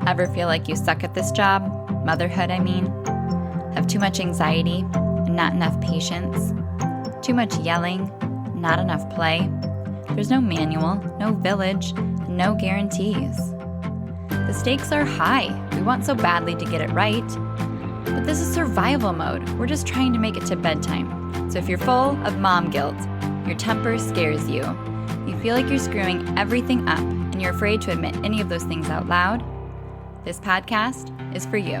Ever feel like you suck at this job? Motherhood, I mean. Have too much anxiety and not enough patience? Too much yelling, not enough play? There's no manual, no village, no guarantees. The stakes are high. We want so badly to get it right. But this is survival mode. We're just trying to make it to bedtime. So if you're full of mom guilt, your temper scares you, you feel like you're screwing everything up, and you're afraid to admit any of those things out loud, this podcast is for you.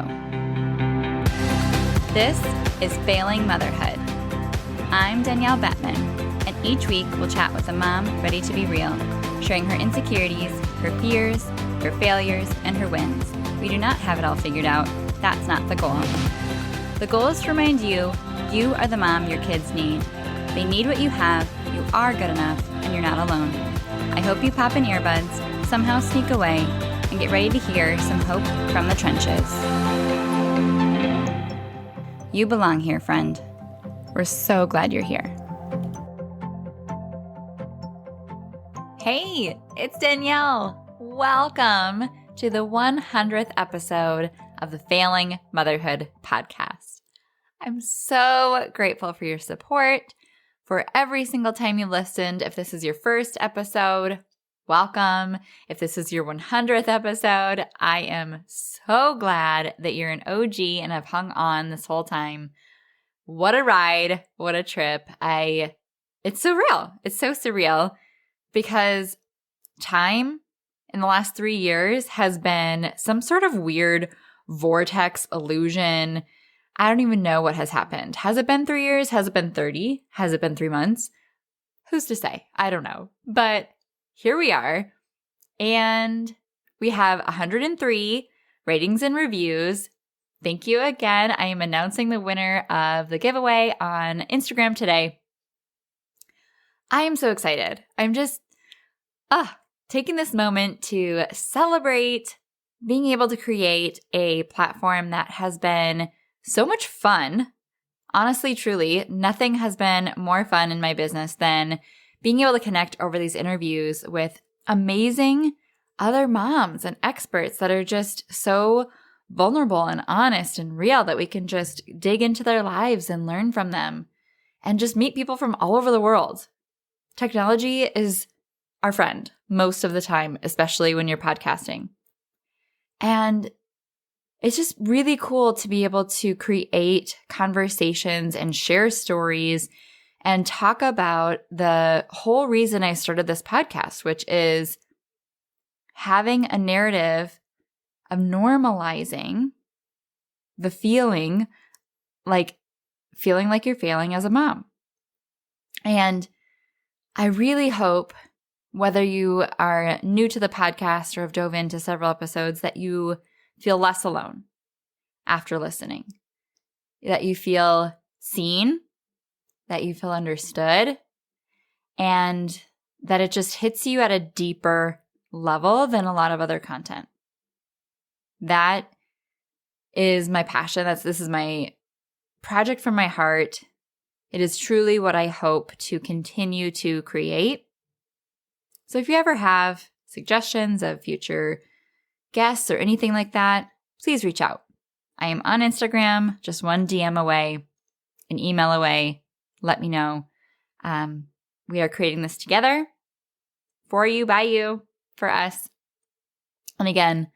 This is Failing Motherhood. I'm Danielle Bettman, and each week we'll chat with a mom ready to be real, sharing her insecurities, her fears, her failures, and her wins. We do not have it all figured out. That's not the goal. The goal is to remind you, you are the mom your kids need. They need what you have, you are good enough, and you're not alone. I hope you pop in earbuds, somehow sneak away, and get ready to hear some hope from the trenches. You belong here, friend. We're so glad you're here. Hey, it's Danielle. Welcome to the 100th episode of the Failing Motherhood podcast. I'm so grateful for your support, for every single time you listened. If this is your first episode, welcome. If this is your 100th episode, I am so glad that you're an OG and have hung on this whole time. What a ride. What a trip. It's surreal. It's so surreal because time in the last 3 years has been some sort of weird vortex illusion. I don't even know what has happened. Has it been 3 years? Has it been 30? Has it been 3 months? Who's to say? I don't know. But here we are. And we have 103 ratings and reviews. Thank you again. I am announcing the winner of the giveaway on Instagram today. I am so excited. I'm just taking this moment to celebrate being able to create a platform that has been so much fun. Honestly, truly, nothing has been more fun in my business than being able to connect over these interviews with amazing other moms and experts that are just so vulnerable and honest and real that we can just dig into their lives and learn from them and just meet people from all over the world. Technology is our friend most of the time, especially when you're podcasting. And it's just really cool to be able to create conversations and share stories and talk about the whole reason I started this podcast, which is having a narrative of normalizing the feeling like you're failing as a mom. And I really hope, whether you are new to the podcast or have dove into several episodes, that you feel less alone after listening, that you feel seen, that you feel understood, and that it just hits you at a deeper level than a lot of other content. That is my passion. This is my project from my heart. It is truly what I hope to continue to create. So if you ever have suggestions of future guests or anything like that, please reach out. I am on Instagram, just one DM away, an email away. Let me know. We are creating this together for you, by you, for us. And again,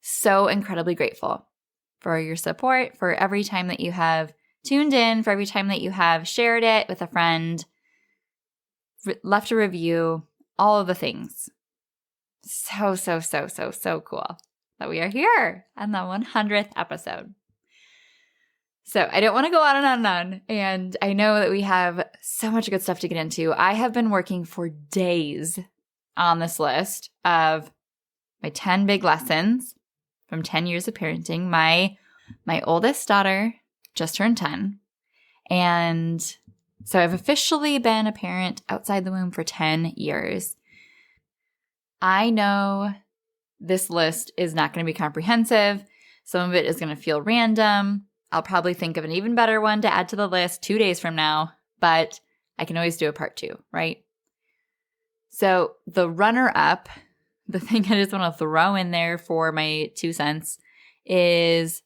so incredibly grateful for your support, for every time that you have tuned in, for every time that you have shared it with a friend, left a review, all of the things. So cool that we are here on the 100th episode. So I don't want to go on and on and on. And I know that we have so much good stuff to get into. I have been working for days on this list of my 10 big lessons from 10 years of parenting. My oldest daughter just turned 10. And so I've officially been a parent outside the womb for 10 years. I know this list is not going to be comprehensive. Some of it is going to feel random. I'll probably think of an even better one to add to the list 2 days from now, but I can always do a part 2, right? So the runner-up, the thing I just want to throw in there for my 2 cents is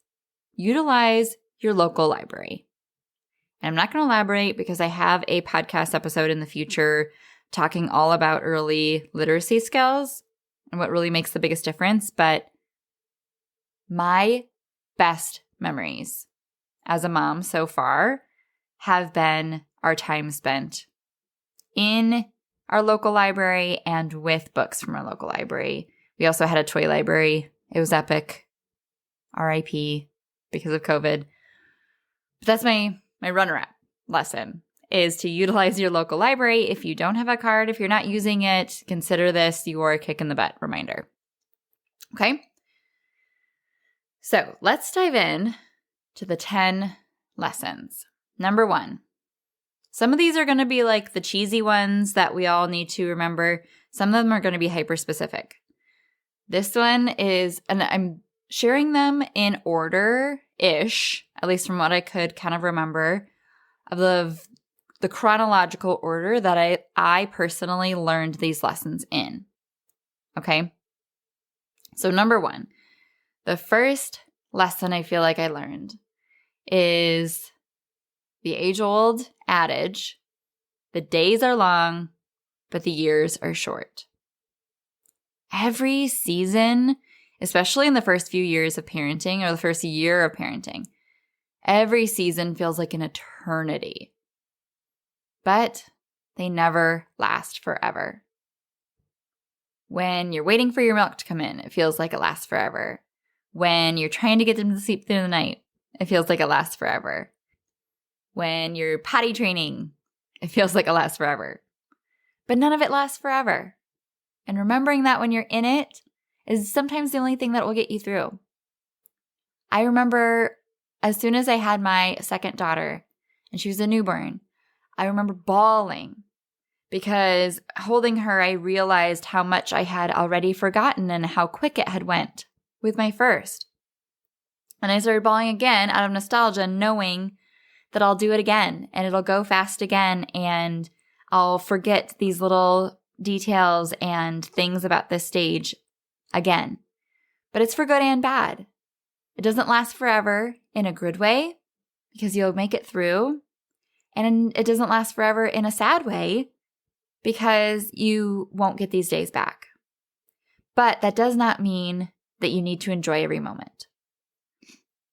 utilize your local library. And I'm not going to elaborate because I have a podcast episode in the future talking all about early literacy skills and what really makes the biggest difference. But my best memories as a mom so far have been our time spent in our local library and with books from our local library. We also had a toy library. It was epic. RIP because of COVID. But that's my runner-up lesson, is to utilize your local library. If you don't have a card, if you're not using it, consider this your kick in the butt reminder. Okay? So let's dive in to the 10 lessons. Number 1. Some of these are going to be like the cheesy ones that we all need to remember. Some of them are going to be hyper-specific. This one is, and I'm sharing them in order-ish, at least from what I could kind of remember, of the chronological order that I personally learned these lessons in. Okay? So number 1, the first lesson I feel like I learned is the age-old adage, the days are long, but the years are short. Every season, especially in the first few years of parenting or the first year of parenting, every season feels like an eternity. But they never last forever. When you're waiting for your milk to come in, it feels like it lasts forever. When you're trying to get them to sleep through the night, it feels like it lasts forever. When you're potty training, it feels like it lasts forever. But none of it lasts forever. And remembering that when you're in it is sometimes the only thing that will get you through. I remember as soon as I had my second daughter, and she was a newborn, I remember bawling because holding her, I realized how much I had already forgotten and how quick it had went with my first. And I started bawling again out of nostalgia, knowing that I'll do it again and it'll go fast again and I'll forget these little details and things about this stage again. But it's for good and bad. It doesn't last forever in a good way because you'll make it through. And it doesn't last forever in a sad way because you won't get these days back. But that does not mean that you need to enjoy every moment.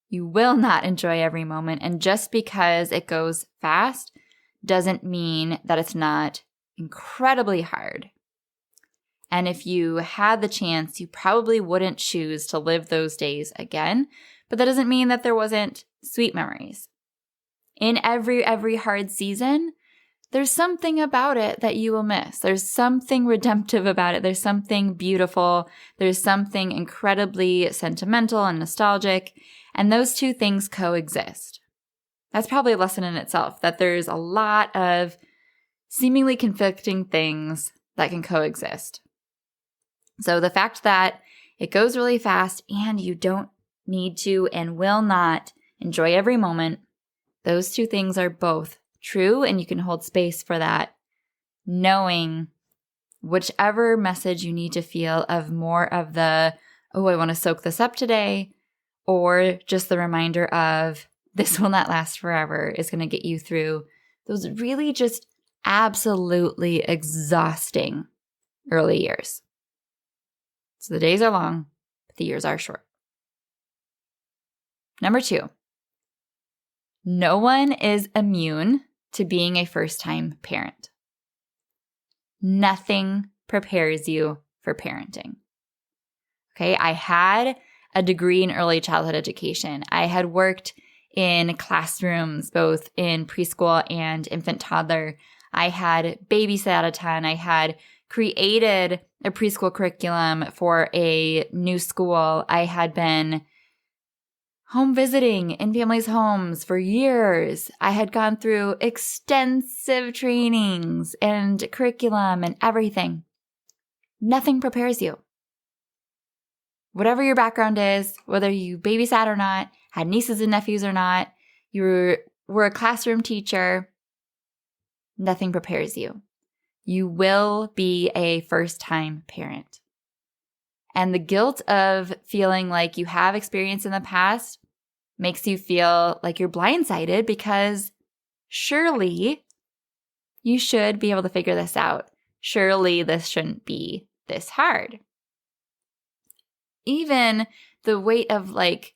You will not enjoy every moment. And just because it goes fast doesn't mean that it's not incredibly hard. And if you had the chance, you probably wouldn't choose to live those days again. But that doesn't mean that there wasn't sweet memories. In every hard season, there's something about it that you will miss. There's something redemptive about it. There's something beautiful. There's something incredibly sentimental and nostalgic. And those two things coexist. That's probably a lesson in itself, that there's a lot of seemingly conflicting things that can coexist. So the fact that it goes really fast and you don't need to and will not enjoy every moment, those two things are both true, and you can hold space for that, knowing whichever message you need to feel of more of the, oh, I want to soak this up today, or just the reminder of this will not last forever is going to get you through those really just absolutely exhausting early years. So the days are long, but the years are short. Number 2, no one is immune to being a first-time parent. Nothing prepares you for parenting. Okay, I had a degree in early childhood education. I had worked in classrooms, both in preschool and infant toddler. I had babysat a ton. I had created a preschool curriculum for a new school. I had been home visiting in families' homes for years. I had gone through extensive trainings and curriculum and everything. Nothing prepares you. Whatever your background is, whether you babysat or not, had nieces and nephews or not, you were a classroom teacher, nothing prepares you. You will be a first-time parent. And the guilt of feeling like you have experience in the past makes you feel like you're blindsided because surely you should be able to figure this out. Surely this shouldn't be this hard. Even the weight of like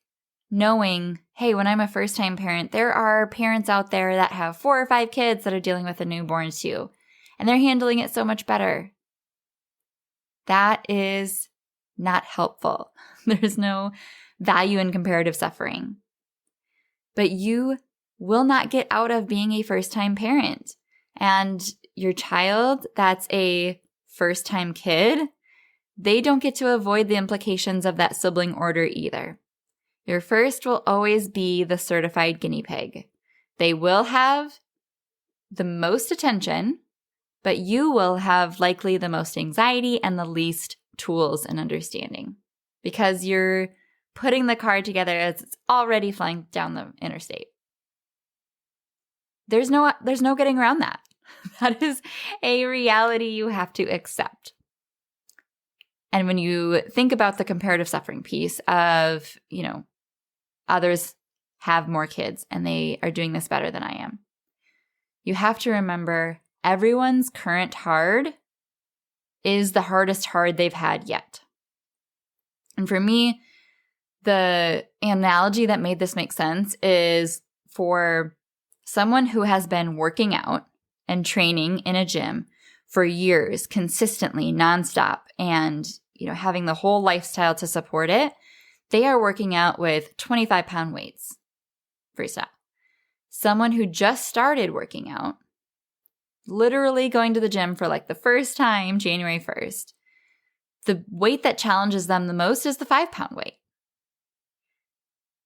knowing, hey, when I'm a first-time parent, there are parents out there that have 4 or 5 kids that are dealing with a newborn too, and they're handling it so much better. That is not helpful. There's no value in comparative suffering. But you will not get out of being a first-time parent. And your child that's a first-time kid, they don't get to avoid the implications of that sibling order either. Your first will always be the certified guinea pig. They will have the most attention, but you will have likely the most anxiety and the least tools and understanding because you're putting the car together as it's already flying down the interstate. There's no getting around that. That is a reality you have to accept. And when you think about the comparative suffering piece of, others have more kids and they are doing this better than I am, you have to remember everyone's current hard is the hardest hard they've had yet. And for me, the analogy that made this make sense is for someone who has been working out and training in a gym for years, consistently, nonstop, and having the whole lifestyle to support it. They are working out with 25-pound weights, freestyle. Someone who just started working out, literally going to the gym for like the first time, January 1st, the weight that challenges them the most is the 5-pound weight.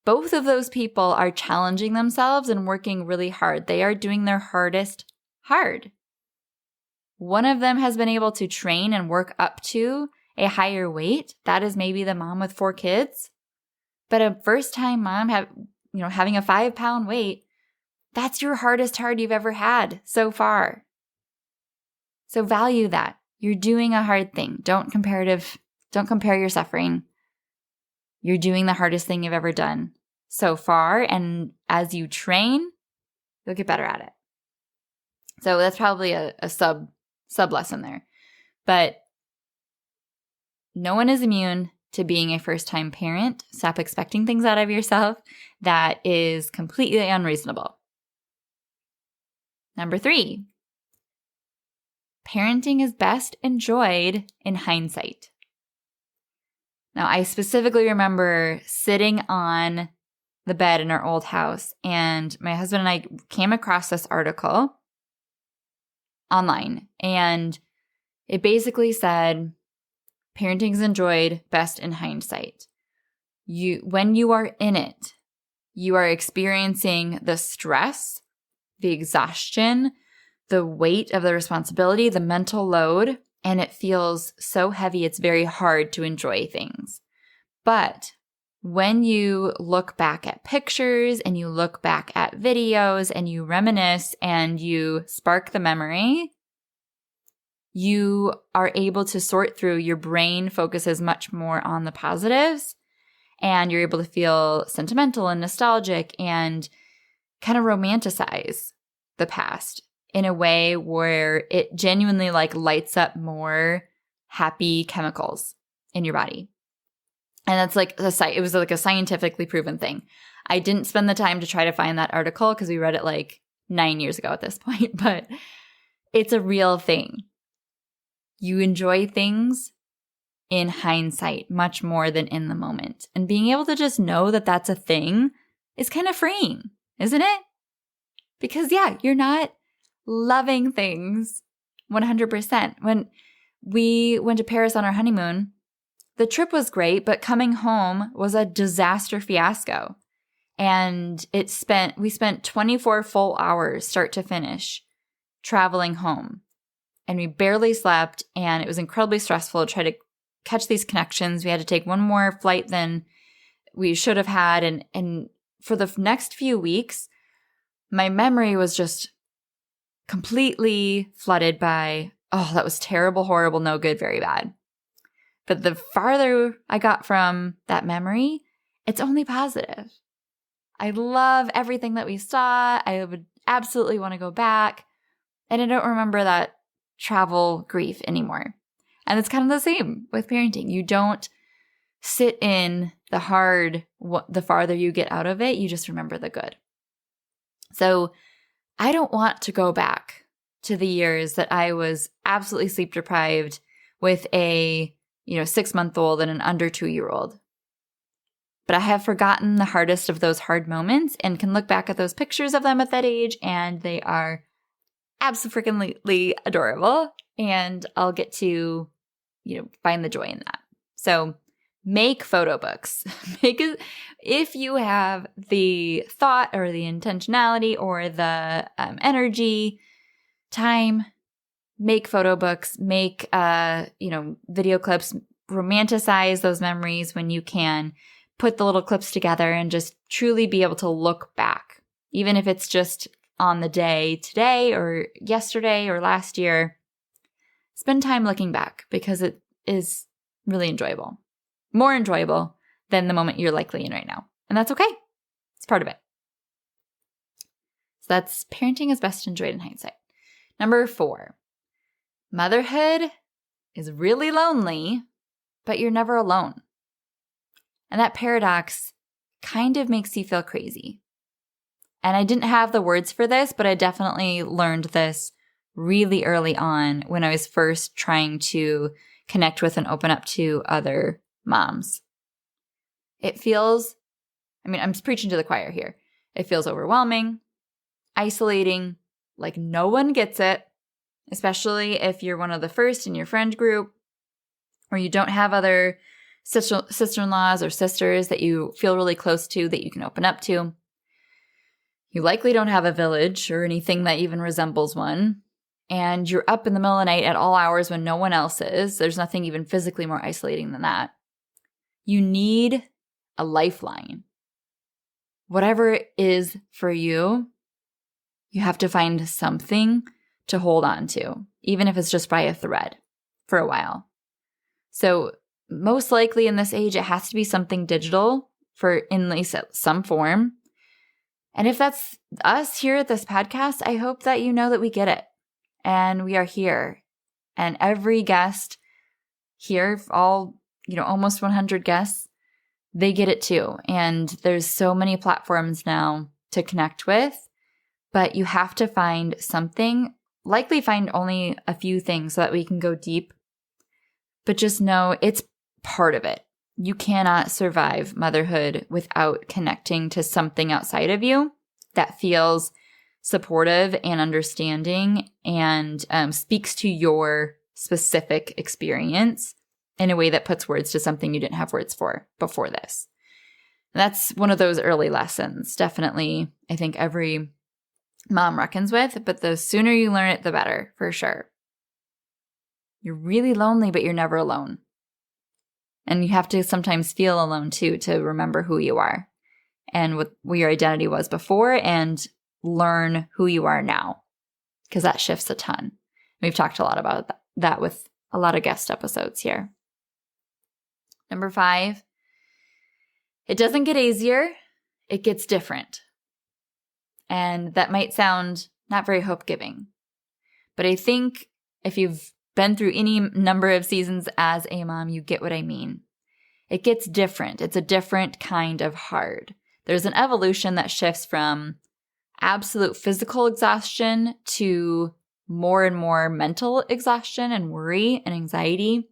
Both of those people are challenging themselves and working really hard. They are doing their hardest hard. One of them has been able to train and work up to a higher weight. That is maybe the mom with 4 kids. But a first-time mom having a 5-pound weight, that's your hardest hard you've ever had so far. So value that. You're doing a hard thing. Don't compare your suffering. You're doing the hardest thing you've ever done so far. And as you train, you'll get better at it. So that's probably a sub lesson there. But no one is immune to being a first-time parent. Stop expecting things out of yourself that is completely unreasonable. Number 3, parenting is best enjoyed in hindsight. Now, I specifically remember sitting on the bed in our old house, and my husband and I came across this article online, and it basically said, parenting is enjoyed best in hindsight. When you are in it, you are experiencing the stress, the exhaustion, the weight of the responsibility, the mental load, and it feels so heavy it's very hard to enjoy things. But when you look back at pictures and you look back at videos and you reminisce and you spark the memory, you are able to sort through. Your brain focuses much more on the positives, and you're able to feel sentimental and nostalgic and kind of romanticize the past in a way where it genuinely lights up more happy chemicals in your body. And that's it was like a scientifically proven thing. I didn't spend the time to try to find that article because we read it 9 years ago at this point, but it's a real thing. You enjoy things in hindsight much more than in the moment. And being able to just know that that's a thing is kind of freeing, isn't it? Because you're not loving things 100%. When we went to Paris on our honeymoon, the trip was great, but coming home was a disaster fiasco. And we spent 24 full hours start to finish traveling home. And we barely slept, and it was incredibly stressful to try to catch these connections. We had to take one more flight than we should have had. And for the next few weeks, my memory was just completely flooded by, oh, that was terrible, horrible, no good, very bad. But the farther I got from that memory, it's only positive. I love everything that we saw. I would absolutely want to go back. And I don't remember that travel grief anymore. And it's kind of the same with parenting. You don't sit in the hard, the farther you get out of it, you just remember the good. So I don't want to go back to the years that I was absolutely sleep deprived with a 6-month-old and an under 2-year-old. But I have forgotten the hardest of those hard moments and can look back at those pictures of them at that age, and they are absolutely adorable. And I'll get to, find the joy in that. So make photo books. If you have the thought or the intentionality or the energy, time, make photo books, make, video clips, romanticize those memories when you can. Put the little clips together and just truly be able to look back, even if it's just on the day today or yesterday or last year. Spend time looking back because it is really enjoyable, more enjoyable than the moment you're likely in right now. And that's okay. It's part of it. So that's parenting is best enjoyed in hindsight. Number 4, motherhood is really lonely, but you're never alone. And that paradox kind of makes you feel crazy. And I didn't have the words for this, but I definitely learned this really early on when I was first trying to connect with and open up to other moms. It feels, I'm preaching to the choir here. It feels overwhelming, isolating, like no one gets it, especially if you're one of the first in your friend group or you don't have other sister-in-laws or sisters that you feel really close to that you can open up to. You likely don't have a village or anything that even resembles one. And you're up in the middle of the night at all hours when no one else is. There's nothing even physically more isolating than that. You need a lifeline. Whatever it is for you, you have to find something to hold on to, even if it's just by a thread for a while. So most likely in this age, it has to be something digital in at least some form. And if that's us here at this podcast, I hope that you know that we get it and we are here. And every guest here, all, almost 100 guests, they get it too. And there's so many platforms now to connect with, but you have to find something, likely find only a few things so that we can go deep. But just know it's part of it. You cannot survive motherhood without connecting to something outside of you that feels supportive and understanding and speaks to your specific experience in a way that puts words to something you didn't have words for before this. And that's one of those early lessons. Definitely, I think every mom reckons with, but the sooner you learn it, the better, for sure. You're really lonely, but you're never alone. And you have to sometimes feel alone too to remember who you are and what your identity was before and learn who you are now, because that shifts a ton. We've talked a lot about that with a lot of guest episodes here. Number 5, it doesn't get easier, it gets different. And that might sound not very hope-giving, but I think if you've been through any number of seasons as a mom, you get what I mean. It gets different. It's a different kind of hard. There's an evolution that shifts from absolute physical exhaustion to more and more mental exhaustion and worry and anxiety.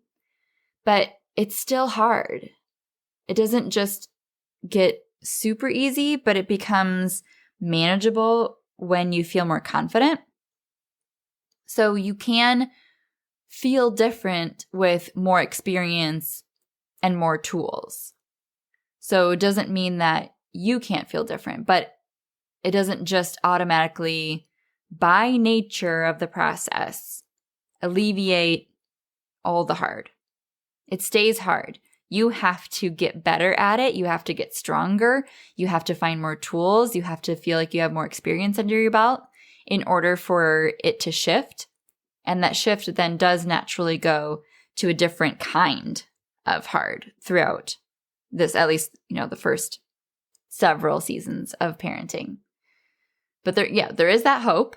But it's still hard. It doesn't just get super easy, but it becomes manageable when you feel more confident. So you can feel different with more experience and more tools. So it doesn't mean that you can't feel different, but it doesn't just automatically, by nature of the process, alleviate all the hard. It stays hard. You have to get better at it. You have to get stronger. You have to find more tools. You have to feel like you have more experience under your belt in order for it to shift. And that shift then does naturally go to a different kind of hard throughout this, at least, the first several seasons of parenting. But there is that hope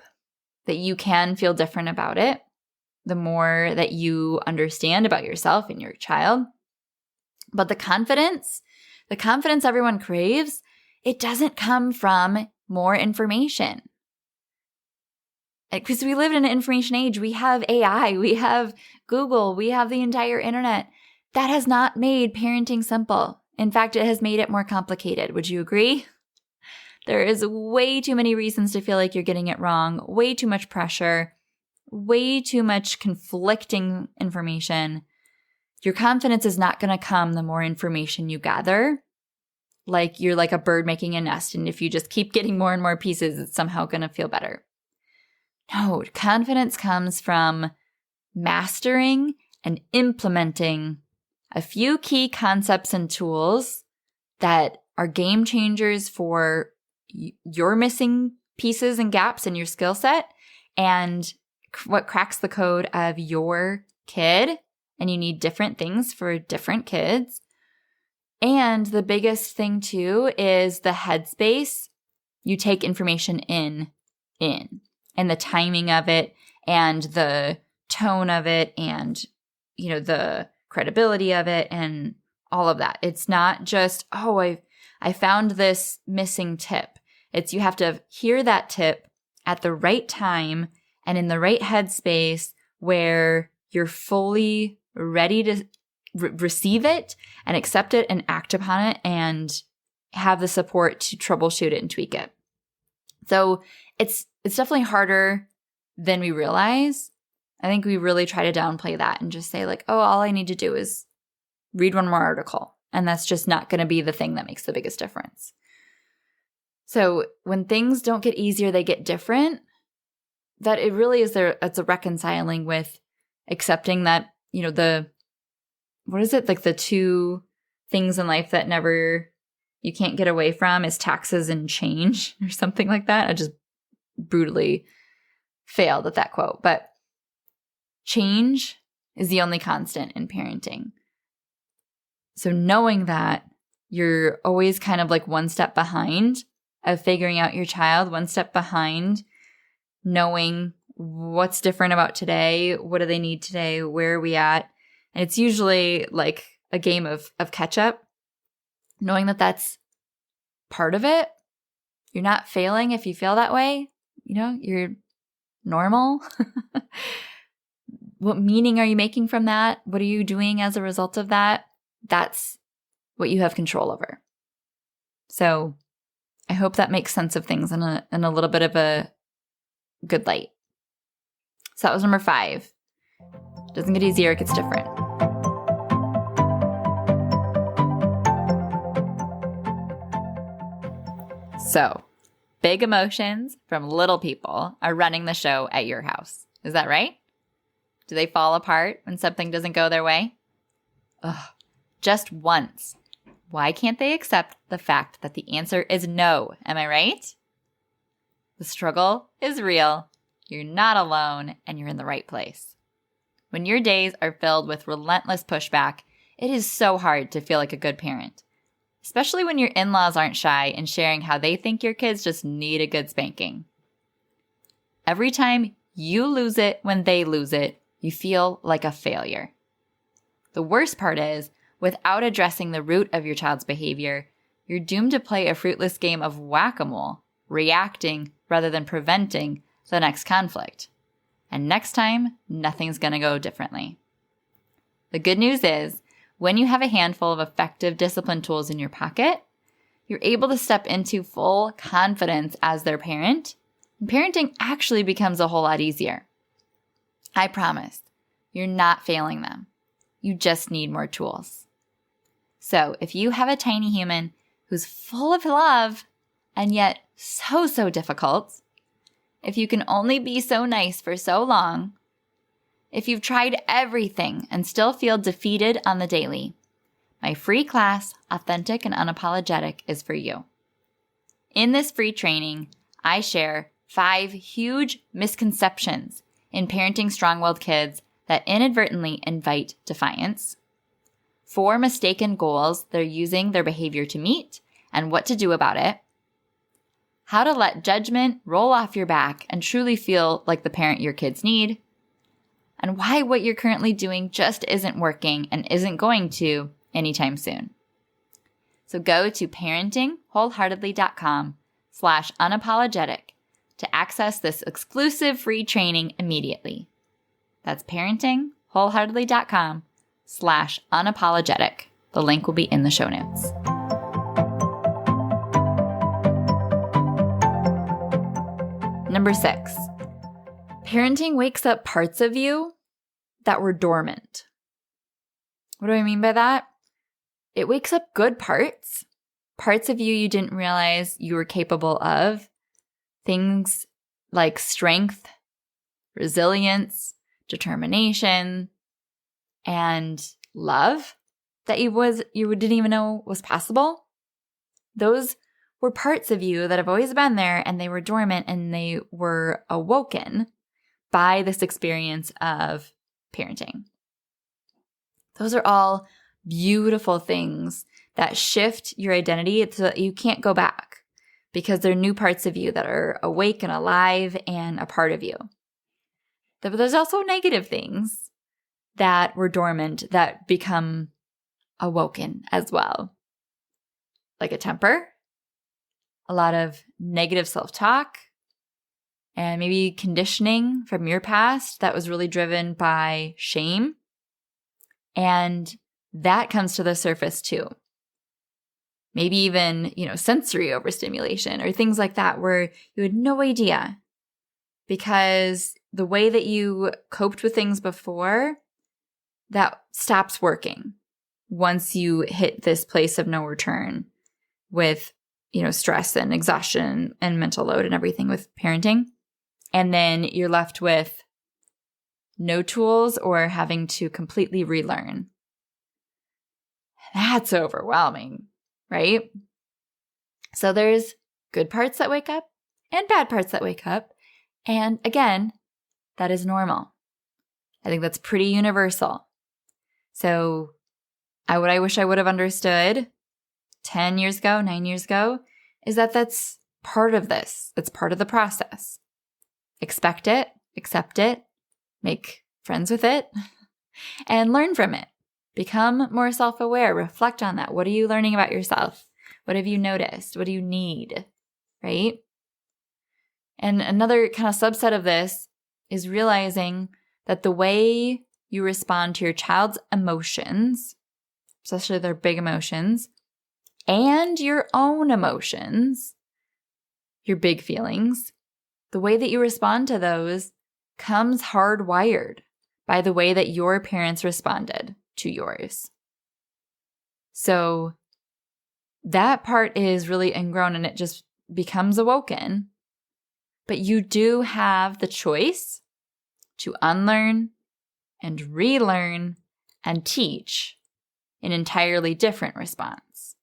that you can feel different about it the more that you understand about yourself and your child. But the confidence everyone craves, it doesn't come from more information. Because we live in an information age. We have AI, we have Google, we have the entire internet. That has not made parenting simple. In fact, it has made it more complicated. Would you agree? There is way too many reasons to feel like you're getting it wrong, way too much pressure, way too much conflicting information. Your confidence is not going to come the more information you gather. Like you're like a bird making a nest, and if you just keep getting more and more pieces, it's somehow going to feel better. No, confidence comes from mastering and implementing a few key concepts and tools that are game changers for your missing pieces and gaps in your skill set and what cracks the code of your kid. And you need different things for different kids. And the biggest thing too is the headspace you take information in, and the timing of it and the tone of it and, the credibility of it and all of that. It's not just, I found this missing tip. It's you have to hear that tip at the right time and in the right headspace where you're fully ready to receive it and accept it and act upon it and have the support to troubleshoot it and tweak it. So it's definitely harder than we realize. I think we really try to downplay that and just say like, all I need to do is read one more article. And that's just not going to be the thing that makes the biggest difference. So when things don't get easier, they get different. That it really is it's a reconciling with accepting that, the two things in life that you can't get away from is taxes and change or something like that. I just brutally failed at that quote. But change is the only constant in parenting. So knowing that you're always kind of like one step behind of figuring out your child, one step behind knowing what's different about today, what do they need today, where are we at? And it's usually like a game of catch up, knowing that that's part of it. You're not failing if you feel that way. You're normal. What meaning are you making from that? What are you doing as a result of that? That's what you have control over. So I hope that makes sense of things in a little bit of a good light. So that was number 5. Doesn't get easier, it gets different. So, big emotions from little people are running the show at your house. Is that right? Do they fall apart when something doesn't go their way? Ugh, just once. Why can't they accept the fact that the answer is no? Am I right? The struggle is real. You're not alone, and you're in the right place. When your days are filled with relentless pushback, it is so hard to feel like a good parent. Especially when your in-laws aren't shy in sharing how they think your kids just need a good spanking. Every time you lose it when they lose it, you feel like a failure. The worst part is, without addressing the root of your child's behavior, you're doomed to play a fruitless game of whack-a-mole, reacting rather than preventing the next conflict. And next time, nothing's going to go differently. The good news is, when you have a handful of effective discipline tools in your pocket, you're able to step into full confidence as their parent, and parenting actually becomes a whole lot easier. I promise, you're not failing them. You just need more tools. So if you have a tiny human who's full of love and yet so difficult, if you can only be so nice for so long, if you've tried everything and still feel defeated on the daily, my free class, Authentic and Unapologetic, is for you. In this free training, I share 5 huge misconceptions in parenting strong-willed kids that inadvertently invite defiance, 4 mistaken goals they're using their behavior to meet and what to do about it, how to let judgment roll off your back and truly feel like the parent your kids need, and why what you're currently doing just isn't working and isn't going to anytime soon. So go to parentingwholeheartedly.com/unapologetic to access this exclusive free training immediately. That's parentingwholeheartedly.com/unapologetic. The link will be in the show notes. Number 6, parenting wakes up parts of you that were dormant. What do I mean by that? It wakes up good parts of you didn't realize you were capable of. Things like strength, resilience, determination, and love that you didn't even know was possible. Those were parts of you that have always been there, and they were dormant, and they were awoken by this experience of parenting. Those are all beautiful things that shift your identity so that you can't go back, because they're new parts of you that are awake and alive and a part of you. But there's also negative things that were dormant that become awoken as well, like a temper, a lot of negative self-talk, and maybe conditioning from your past that was really driven by shame. And that comes to the surface too. Maybe even, sensory overstimulation or things like that where you had no idea, because the way that you coped with things before, that stops working once you hit this place of no return with, stress and exhaustion and mental load and everything with parenting. And then you're left with no tools or having to completely relearn. That's overwhelming, right? So there's good parts that wake up and bad parts that wake up. And again, that is normal. I think that's pretty universal. So what I wish I would have understood 10 years ago, 9 years ago, is that that's part of this. It's part of the process. Expect it, accept it, make friends with it, and learn from it. Become more self-aware. Reflect on that. What are you learning about yourself? What have you noticed? What do you need? Right? And another kind of subset of this is realizing that the way you respond to your child's emotions, especially their big emotions, and your own emotions, your big feelings, the way that you respond to those comes hardwired by the way that your parents responded to yours. So that part is really ingrown and it just becomes awoken. But you do have the choice to unlearn and relearn and teach an entirely different response.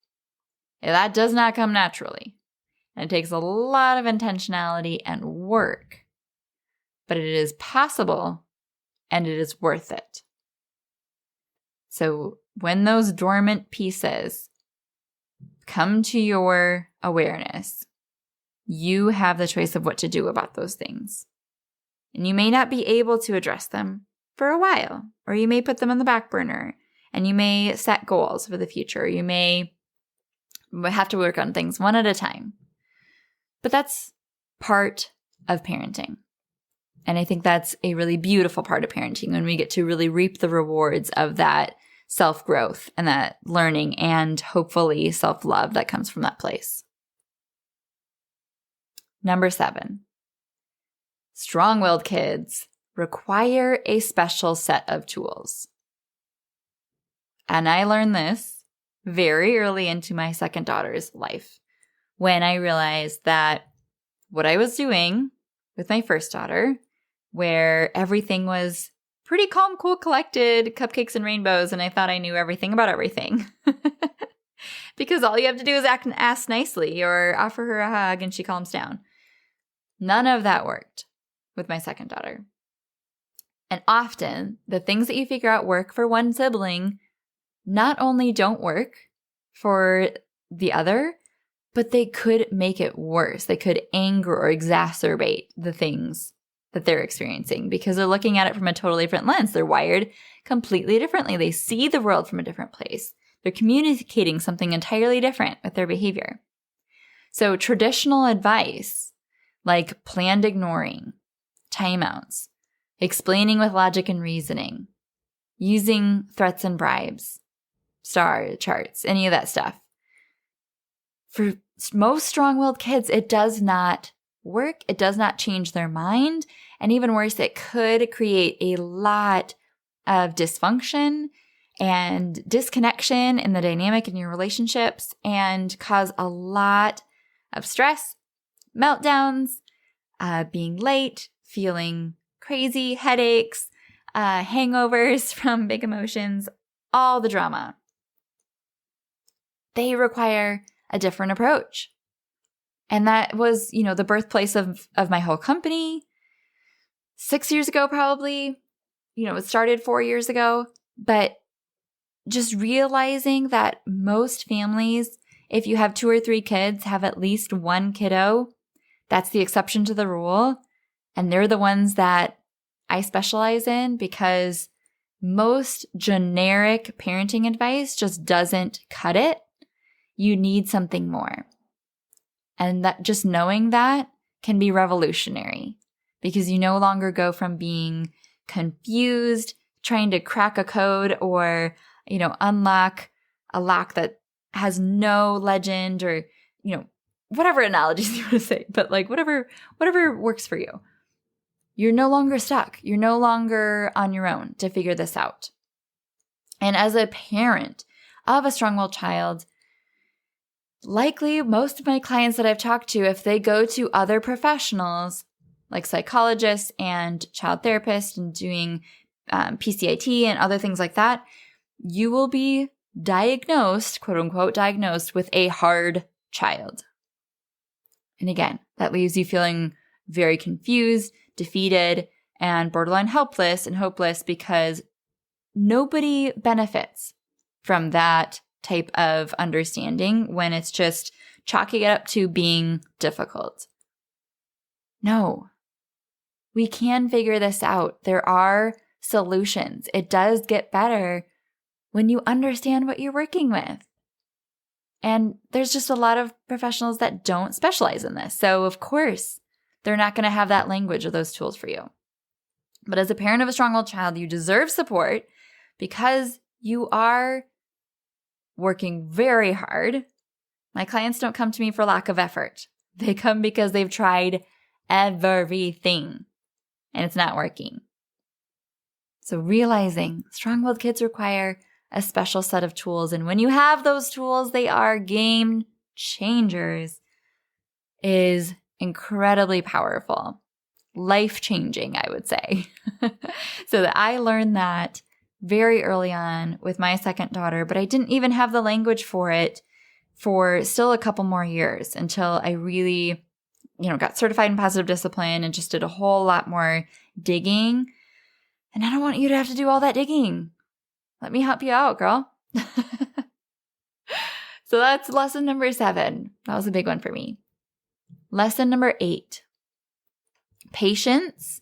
That does not come naturally. And it takes a lot of intentionality and work. But it is possible and it is worth it. So when those dormant pieces come to your awareness, you have the choice of what to do about those things. And you may not be able to address them for a while, or you may put them on the back burner, and you may set goals for the future. You may have to work on things one at a time. But that's part of parenting. And I think that's a really beautiful part of parenting, when we get to really reap the rewards of that self-growth and that learning and hopefully self-love that comes from that place. Number 7, strong-willed kids require a special set of tools. And I learned this very early into my second daughter's life, when I realized that what I was doing with my first daughter, where everything was pretty calm, cool, collected, cupcakes and rainbows, and I thought I knew everything about everything. Because all you have to do is ask nicely or offer her a hug and she calms down. None of that worked with my second daughter. And often, the things that you figure out work for one sibling not only don't work for the other, but they could make it worse. They could anger or exacerbate the things that they're experiencing because they're looking at it from a totally different lens. They're wired completely differently. They see the world from a different place. They're communicating something entirely different with their behavior. So traditional advice like planned ignoring, timeouts, explaining with logic and reasoning, using threats and bribes, star charts, any of that stuff. For most strong-willed kids, it does not work. It does not change their mind. And even worse, it could create a lot of dysfunction and disconnection in the dynamic in your relationships and cause a lot of stress, meltdowns, being late, feeling crazy, headaches, hangovers from big emotions, all the drama. They require a different approach. And that was, the birthplace of my whole company 6 years ago, probably. It started 4 years ago. But just realizing that most families, if you have 2 or 3 kids, have at least one kiddo. That's the exception to the rule. And they're the ones that I specialize in because most generic parenting advice just doesn't cut it. You need something more. And that just knowing that can be revolutionary because you no longer go from being confused, trying to crack a code or, unlock a lock that has no legend or, whatever analogies you want to say, but like whatever works for you. You're no longer stuck. You're no longer on your own to figure this out. And as a parent of a strong-willed child, likely most of my clients that I've talked to, if they go to other professionals like psychologists and child therapists and doing PCIT and other things like that, you will be diagnosed, quote unquote, diagnosed with a hard child. And again, that leaves you feeling very confused, defeated, and borderline helpless and hopeless because nobody benefits from that type of understanding when it's just chalking it up to being difficult. No, we can figure this out. There are solutions. It does get better when you understand what you're working with. And there's just a lot of professionals that don't specialize in this. So of course, they're not going to have that language or those tools for you. But as a parent of a strong-willed child, you deserve support because you are working very hard. My clients don't come to me for lack of effort. They come because they've tried everything and it's not working. So realizing strong-willed kids require a special set of tools. And when you have those tools, they are game changers, is incredibly powerful, life-changing, I would say. So that I learned that very early on with my second daughter, but I didn't even have the language for it for still a couple more years until I really, got certified in positive discipline and just did a whole lot more digging. And I don't want you to have to do all that digging. Let me help you out, girl. So that's lesson number 7. That was a big one for me. Lesson number 8. Patience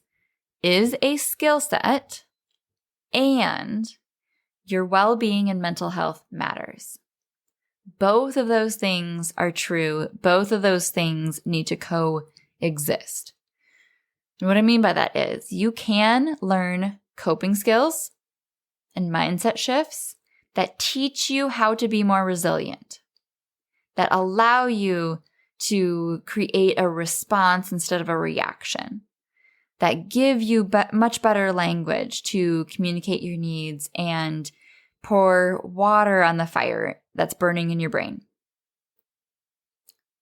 is a skill set and your well-being and mental health matters. Both of those things are true. Both of those things need to coexist. And what I mean by that is you can learn coping skills and mindset shifts that teach you how to be more resilient, that allow you to create a response instead of a reaction, that give you much better language to communicate your needs and pour water on the fire that's burning in your brain.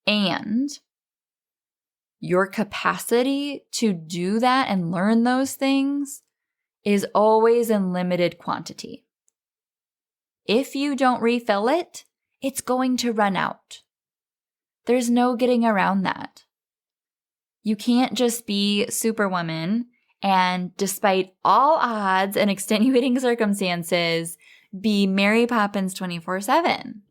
And your capacity to do that and learn those things is always in limited quantity. If you don't refill it, it's going to run out. There's no getting around that. You can't just be Superwoman and despite all odds and extenuating circumstances, be Mary Poppins 24/7.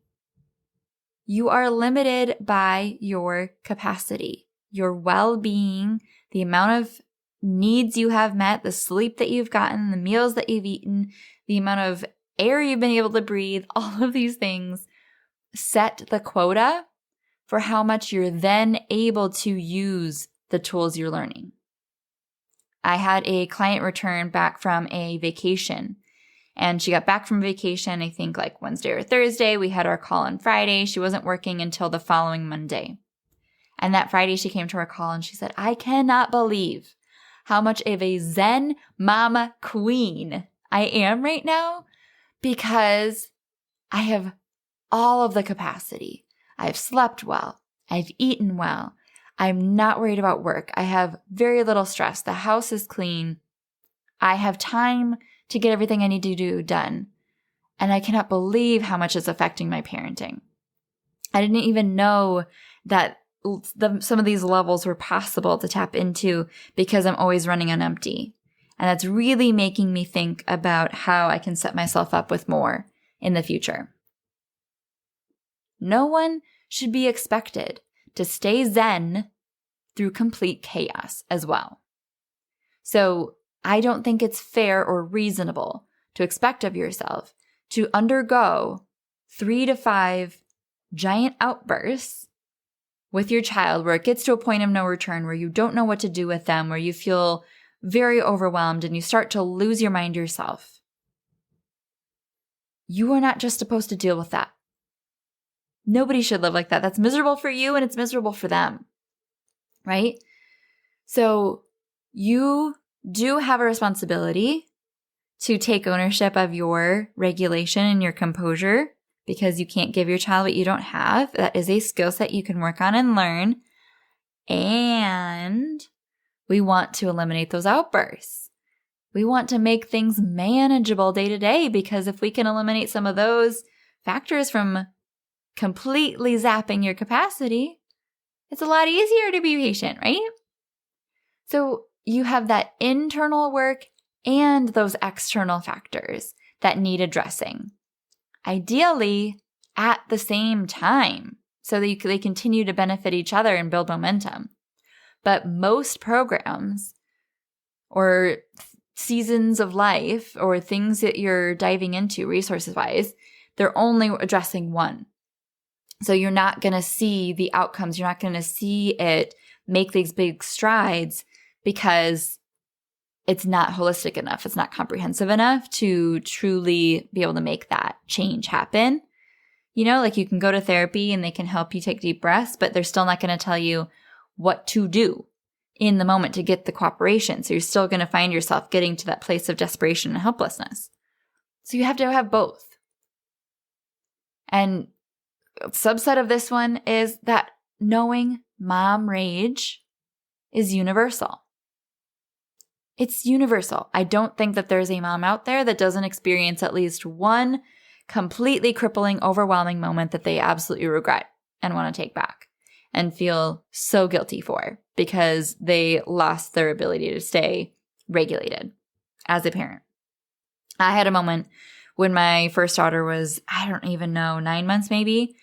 You are limited by your capacity, your well-being, the amount of needs you have met, the sleep that you've gotten, the meals that you've eaten, the amount of air you've been able to breathe, all of these things set the quota for how much you're then able to use the tools you're learning. I had a client return back from a vacation, and she got back from vacation, I think like Wednesday or Thursday. We had our call on Friday. She wasn't working until the following Monday. And that Friday she came to our call and she said, I cannot believe how much of a Zen Mama Queen I am right now because I have all of the capacity. I've slept well. I've eaten well. I'm not worried about work. I have very little stress. The house is clean. I have time to get everything I need to do done. And I cannot believe how much it's affecting my parenting. I didn't even know that some of these levels were possible to tap into because I'm always running on empty. And that's really making me think about how I can set myself up with more in the future. No one should be expected to stay zen through complete chaos as well. So I don't think it's fair or reasonable to expect of yourself to undergo 3 to 5 giant outbursts with your child where it gets to a point of no return, where you don't know what to do with them, where you feel very overwhelmed and you start to lose your mind yourself. You are not just supposed to deal with that. Nobody should live like that. That's miserable for you and it's miserable for them, right? So you do have a responsibility to take ownership of your regulation and your composure because you can't give your child what you don't have. That is a skill set you can work on and learn. And we want to eliminate those outbursts. We want to make things manageable day to day because if we can eliminate some of those factors from completely zapping your capacity, it's a lot easier to be patient, right? So you have that internal work and those external factors that need addressing. Ideally, at the same time, so that they continue to benefit each other and build momentum. But most programs or seasons of life or things that you're diving into resources-wise, they're only addressing one. So you're not going to see the outcomes. You're not going to see it make these big strides because it's not holistic enough. It's not comprehensive enough to truly be able to make that change happen. You know, like you can go to therapy and they can help you take deep breaths, but they're still not going to tell you what to do in the moment to get the cooperation. So you're still going to find yourself getting to that place of desperation and helplessness. So you have to have both. And a subset of this one is that knowing mom rage is universal. It's universal. I don't think that there's a mom out there that doesn't experience at least one completely crippling, overwhelming moment that they absolutely regret and want to take back and feel so guilty for because they lost their ability to stay regulated as a parent. I had a moment when my first daughter was, I don't even know, 9 months maybe.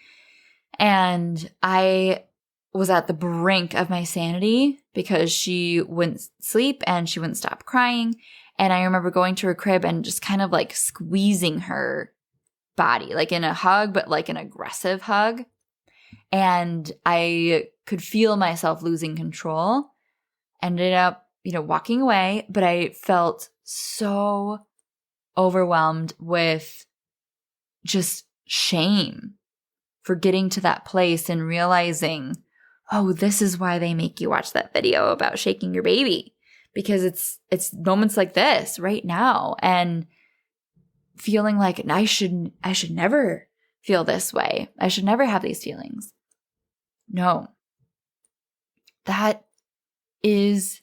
And I was at the brink of my sanity because she wouldn't sleep and she wouldn't stop crying. And I remember going to her crib and just kind of like squeezing her body, like in a hug, but like an aggressive hug. And I could feel myself losing control. Ended up, walking away, but I felt so overwhelmed with just shame for getting to that place and realizing, oh, this is why they make you watch that video about shaking your baby, because it's moments like this right now, and feeling like I should never feel this way. I should never have these feelings. No, that is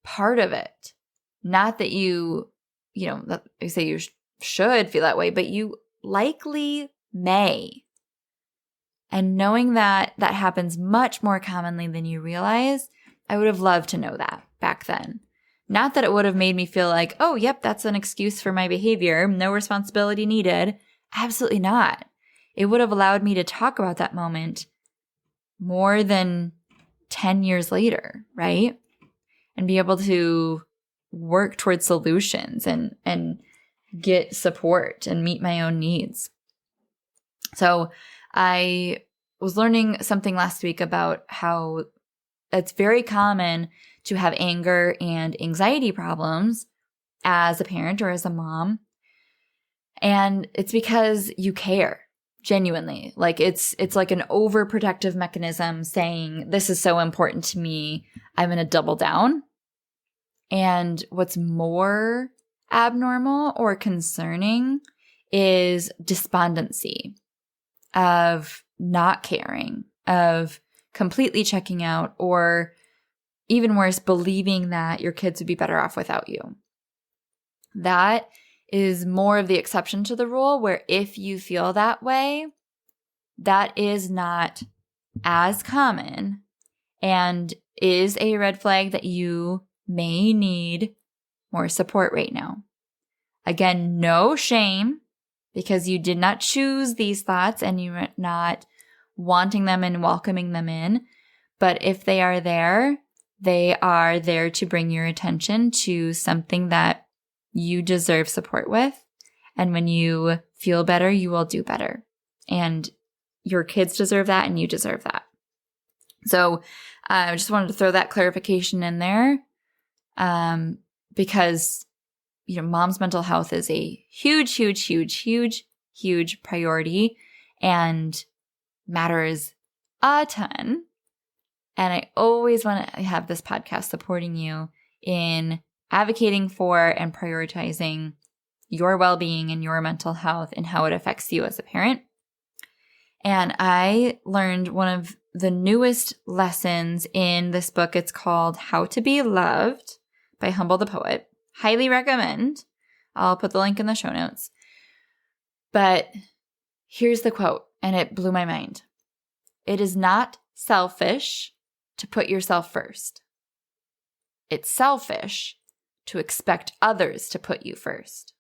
part of it. Not that you say you should feel that way, but you likely may. And knowing that happens much more commonly than you realize, I would have loved to know that back then. Not that it would have made me feel like, oh, yep, that's an excuse for my behavior. No responsibility needed. Absolutely not. It would have allowed me to talk about that moment more than 10 years later, right? And be able to work towards solutions and get support and meet my own needs. So I was learning something last week about how it's very common to have anger and anxiety problems as a parent or as a mom. And it's because you care genuinely. Like it's like an overprotective mechanism saying, this is so important to me, I'm going to double down. And what's more abnormal or concerning is despondency, of not caring, of completely checking out, or even worse, believing that your kids would be better off without you. That is more of the exception to the rule, where if you feel that way, that is not as common and is a red flag that you may need more support right now. Again, no shame, because you did not choose these thoughts and you're not wanting them and welcoming them in. But if they are there to bring your attention to something that you deserve support with. And when you feel better, you will do better. And your kids deserve that and you deserve that. So I just wanted to throw that clarification in there because mom's mental health is a huge, huge, huge, huge, huge priority and matters a ton. And I always want to have this podcast supporting you in advocating for and prioritizing your well-being and your mental health and how it affects you as a parent. And I learned one of the newest lessons in this book. It's called How to Be Loved by Humble the Poet. Highly recommend. I'll put the link in the show notes. But here's the quote, and it blew my mind. It is not selfish to put yourself first. It's selfish to expect others to put you first.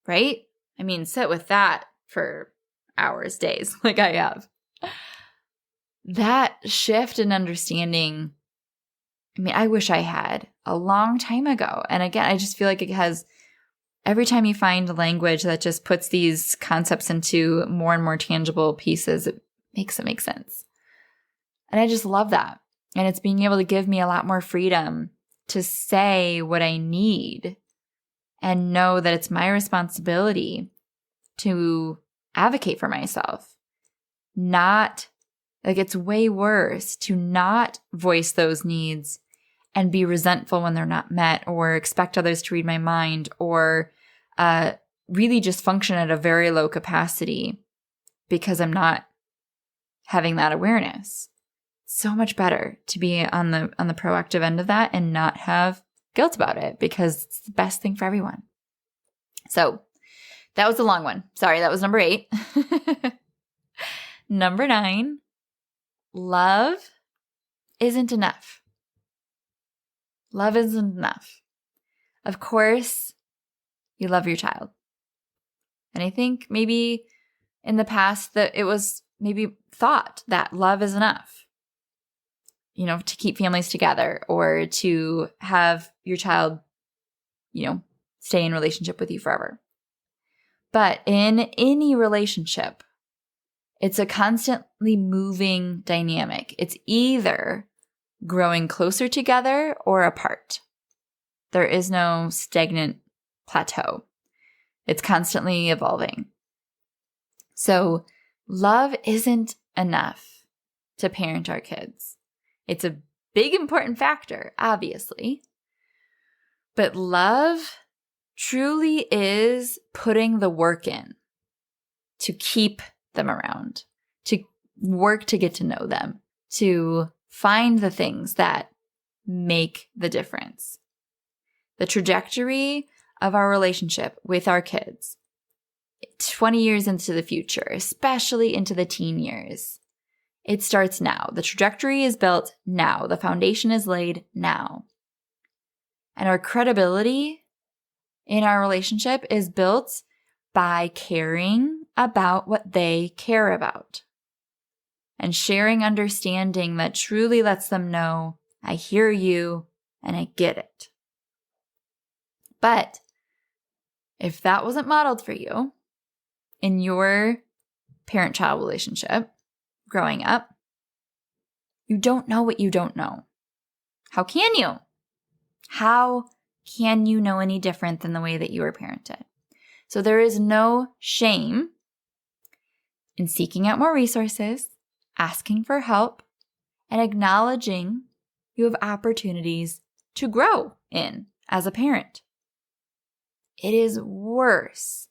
Right? I mean, sit with that for hours, days, like I have. That shift in understanding, I wish I had a long time ago. And again, I just feel like it has, every time you find language that just puts these concepts into more and more tangible pieces, it makes it make sense. And I just love that. And it's being able to give me a lot more freedom to say what I need and know that it's my responsibility to advocate for myself. Not, like, it's way worse to not voice those needs and be resentful when they're not met, or expect others to read my mind, or really just function at a very low capacity because I'm not having that awareness. So much better to be on the proactive end of that and not have guilt about it, because it's the best thing for everyone. So that was a long one. Sorry, that was number 8. Number 9, love isn't enough. Love isn't enough. Of course, you love your child. And I think maybe in the past that it was maybe thought that love is enough, to keep families together or to have your child, stay in relationship with you forever. But in any relationship, it's a constantly moving dynamic. It's either growing closer together or apart. There is no stagnant plateau. It's constantly evolving. So love isn't enough to parent our kids. It's a big, important factor, obviously. But love truly is putting the work in to keep them around, to work to get to know them, to find the things that make the difference. The trajectory of our relationship with our kids, 20 years into the future, especially into the teen years, it starts now. The trajectory is built now. The foundation is laid now. And our credibility in our relationship is built by caring about what they care about and sharing understanding that truly lets them know, I hear you and I get it. But if that wasn't modeled for you in your parent-child relationship growing up, you don't know what you don't know. How can you? How can you know any different than the way that you were parented? So there is no shame in seeking out more resources, asking for help, and acknowledging you have opportunities to grow in as a parent. It is worse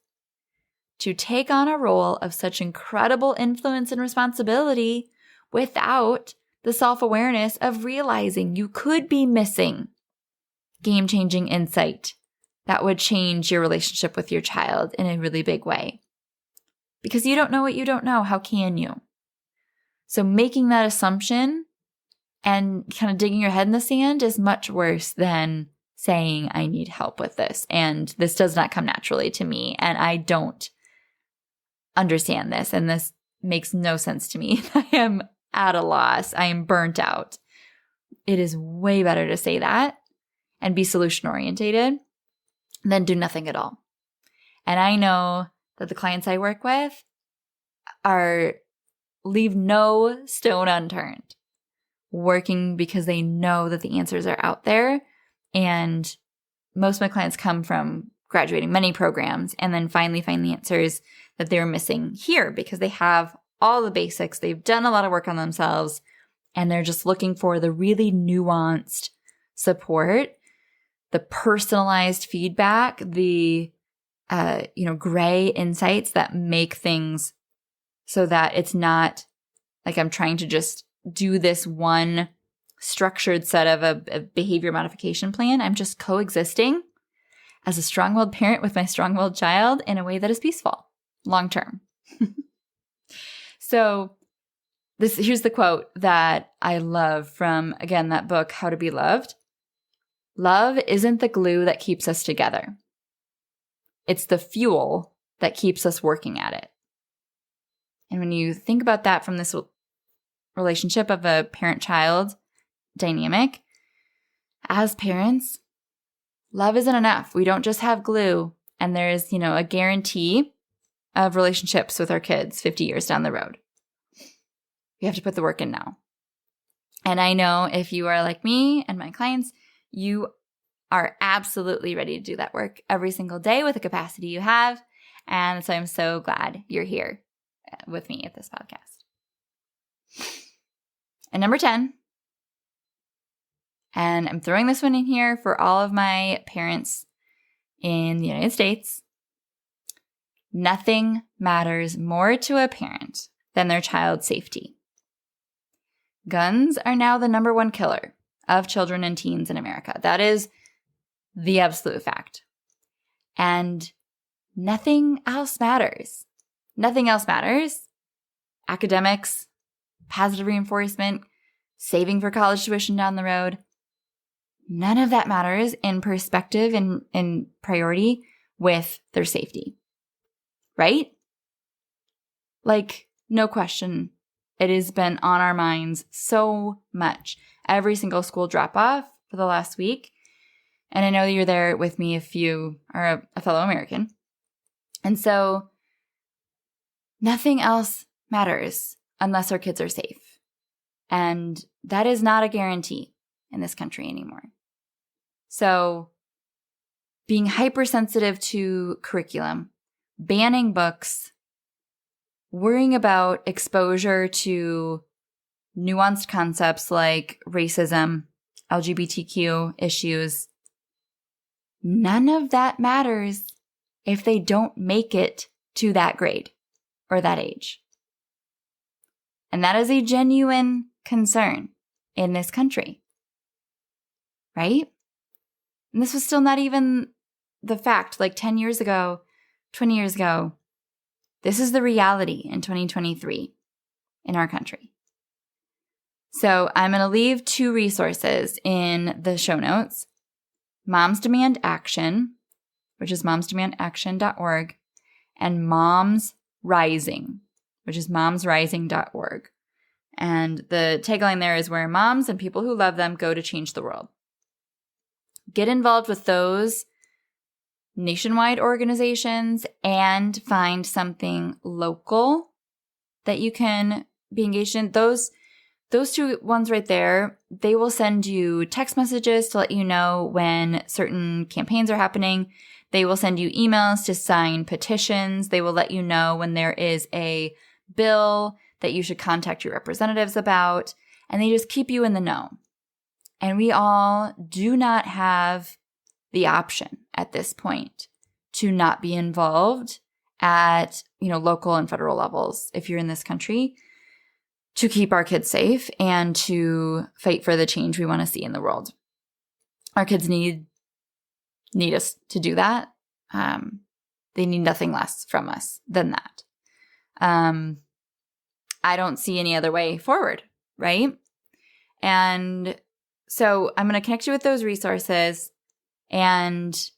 to take on a role of such incredible influence and responsibility without the self-awareness of realizing you could be missing game-changing insight that would change your relationship with your child in a really big way. Because you don't know what you don't know. How can you? So making that assumption and kind of digging your head in the sand is much worse than saying, I need help with this. And this does not come naturally to me. And I don't understand this. And this makes no sense to me. I am at a loss. I am burnt out. It is way better to say that and be solution orientated than do nothing at all. And I know that the clients I work with leave no stone unturned, working because they know that the answers are out there. And most of my clients come from graduating many programs and then finally find the answers that they were missing here because they have all the basics. They've done a lot of work on themselves and they're just looking for the really nuanced support, the personalized feedback, the gray insights that make things so that it's not like I'm trying to just do this one structured set of a behavior modification plan. I'm just coexisting as a strong-willed parent with my strong-willed child in a way that is peaceful, long-term. So here's the quote that I love from, again, that book, How to Be Loved. Love isn't the glue that keeps us together. It's the fuel that keeps us working at it. And when you think about that from this relationship of a parent-child dynamic, as parents, love isn't enough. We don't just have glue and there's, a guarantee of relationships with our kids 50 years down the road. We have to put the work in now. And I know if you are like me and my clients, you are absolutely ready to do that work every single day with the capacity you have. And so I'm so glad you're here with me at this podcast. And number 10, and I'm throwing this one in here for all of my parents in the United States. Nothing matters more to a parent than their child's safety. Guns are now the number one killer of children and teens in America. That is the absolute fact. And nothing else matters. Nothing else matters. Academics, positive reinforcement, saving for college tuition down the road. None of that matters in perspective and in priority with their safety. Right? Like, no question. It has been on our minds so much. Every single school drop-off for the last week. And I know that you're there with me if you are a fellow American. And so nothing else matters unless our kids are safe. And that is not a guarantee in this country anymore. So being hypersensitive to curriculum, banning books, worrying about exposure to nuanced concepts like racism, LGBTQ issues, none of that matters if they don't make it to that grade or that age. And that is a genuine concern in this country, right? And this was still not even the fact like 10 years ago, 20 years ago. This is the reality in 2023 in our country. So I'm going to leave 2 resources in the show notes. Moms Demand Action, which is momsdemandaction.org, and Moms Rising, which is momsrising.org. And the tagline there is where moms and people who love them go to change the world. Get involved with those nationwide organizations and find something local that you can be engaged in. Those two ones right there, they will send you text messages to let you know when certain campaigns are happening. They will send you emails to sign petitions. They will let you know when there is a bill that you should contact your representatives about. And they just keep you in the know. And we all do not have the option at this point to not be involved at, local and federal levels if you're in this country, to keep our kids safe and to fight for the change we want to see in the world. Our kids need us to do that. They need nothing less from us than that. I don't see any other way forward, right? And so I'm going to connect you with those resources, and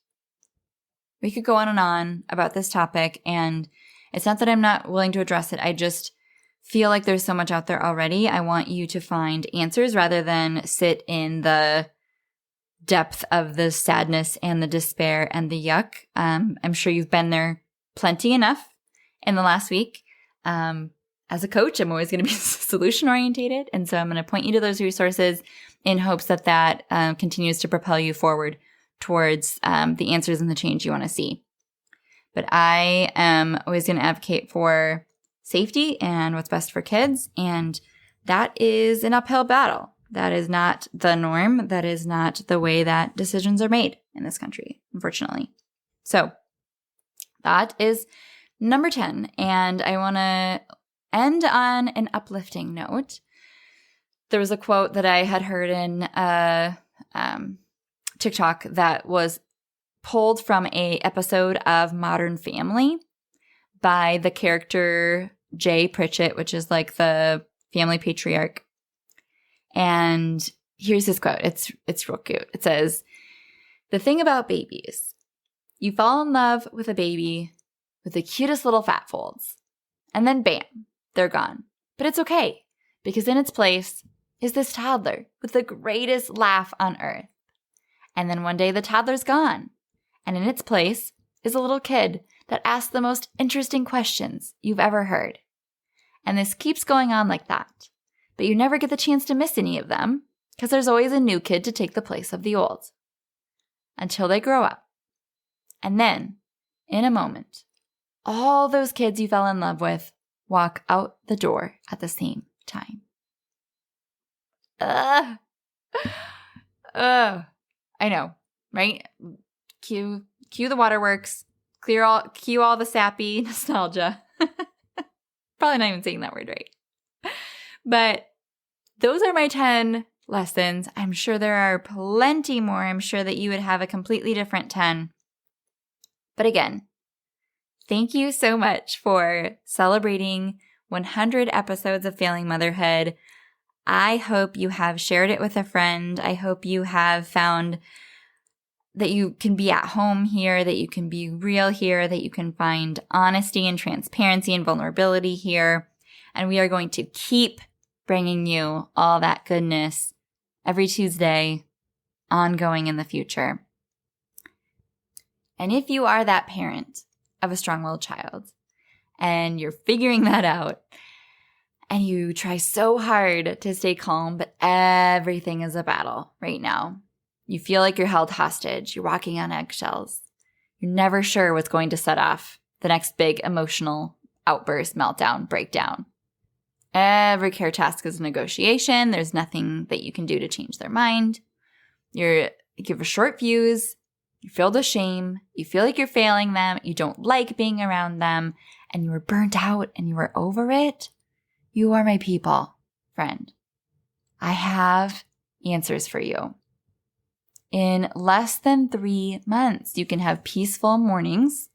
we could go on and on about this topic. And it's not that I'm not willing to address it. I just feel like there's so much out there already. I want you to find answers rather than sit in the depth of the sadness and the despair and the yuck. I'm sure you've been there plenty enough in the last week. As a coach, I'm always going to be solution orientated. And so I'm going to point you to those resources in hopes that continues to propel you forward towards the answers and the change you want to see. But I am always going to advocate for safety and what's best for kids. And that is an uphill battle. That is not the norm. That is not the way that decisions are made in this country, unfortunately. So that is number 10. And I want to end on an uplifting note. There was a quote that I had heard in TikTok that was pulled from a episode of Modern Family by the character Jay Pritchett, which is like the family patriarch. And here's his quote. It's real cute. It says, "The thing about babies, you fall in love with a baby with the cutest little fat folds, and then bam, they're gone. But it's okay, because in its place is this toddler with the greatest laugh on earth. And then one day the toddler's gone, and in its place is a little kid that asks the most interesting questions you've ever heard. And this keeps going on like that. But you never get the chance to miss any of them, because there's always a new kid to take the place of the old. Until they grow up. And then, in a moment, all those kids you fell in love with walk out the door at the same time." I know, right? Cue the waterworks. Cue all the sappy nostalgia. Probably not even saying that word right. But those are my 10 lessons. I'm sure there are plenty more. I'm sure that you would have a completely different 10. But again, thank you so much for celebrating 100 episodes of Failing Motherhood. I hope you have shared it with a friend. I hope you have found that you can be at home here, that you can be real here, that you can find honesty and transparency and vulnerability here. And we are going to keep bringing you all that goodness every Tuesday, ongoing in the future. And if you are that parent of a strong-willed child and you're figuring that out and you try so hard to stay calm, but everything is a battle right now, you feel like you're held hostage, you're walking on eggshells, you're never sure what's going to set off the next big emotional outburst, meltdown, breakdown. Every care task is a negotiation. There's nothing that you can do to change their mind. You give a short fuse. You're filled with shame. You feel like you're failing them. You don't like being around them. And you were burnt out and you were over it. You are my people, friend. I have answers for you. In less than 3 months, you can have peaceful mornings,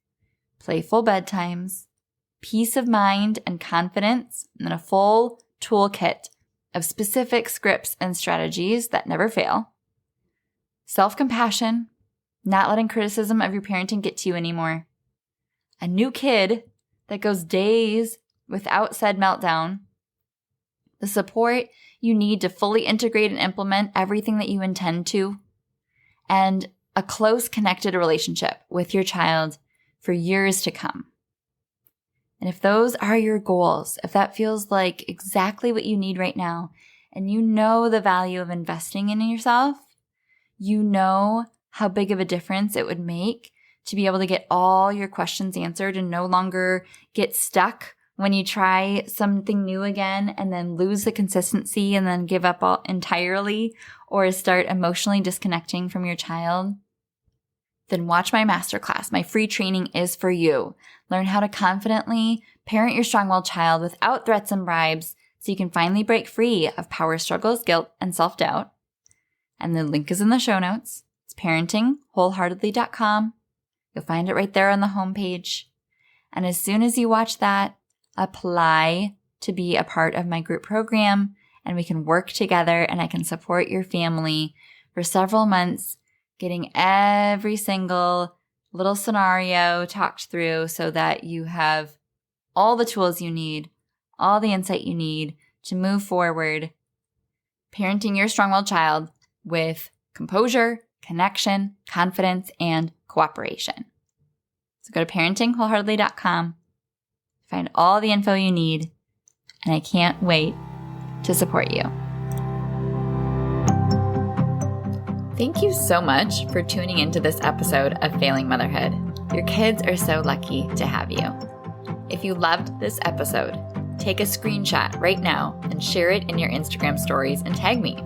playful bedtimes, peace of mind and confidence, and then a full toolkit of specific scripts and strategies that never fail, self-compassion, Not letting criticism of your parenting get to you anymore. A new kid that goes days without said meltdown. The support you need to fully integrate and implement everything that you intend to. And a close connected relationship with your child for years to come. And if those are your goals, if that feels like exactly what you need right now, and you know the value of investing in yourself, you know how big of a difference it would make to be able to get all your questions answered and no longer get stuck when you try something new again and then lose the consistency and then give up entirely or start emotionally disconnecting from your child, then watch my masterclass. My free training is for you. Learn how to confidently parent your strong-willed child without threats and bribes so you can finally break free of power struggles, guilt, and self-doubt. And the link is in the show notes. It's parentingwholeheartedly.com. You'll find it right there on the homepage. And as soon as you watch that, apply to be a part of my group program, and we can work together and I can support your family for several months, getting every single little scenario talked through so that you have all the tools you need, all the insight you need to move forward, parenting your strong-willed child with composure, connection, confidence, and cooperation. So go to parentingwholeheartedly.com, find all the info you need, and I can't wait to support you. Thank you so much for tuning into this episode of Failing Motherhood. Your kids are so lucky to have you. If you loved this episode, take a screenshot right now and share it in your Instagram stories and tag me.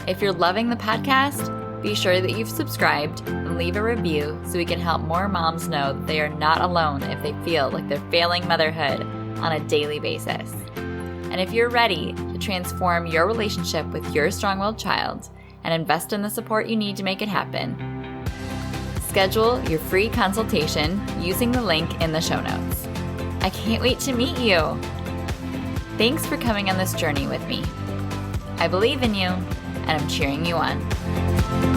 If you're loving the podcast, be sure that you've subscribed and leave a review so we can help more moms know that they are not alone if they feel like they're failing motherhood on a daily basis. And if you're ready to transform your relationship with your strong-willed child and invest in the support you need to make it happen, schedule your free consultation using the link in the show notes. I can't wait to meet you. Thanks for coming on this journey with me. I believe in you, and I'm cheering you on.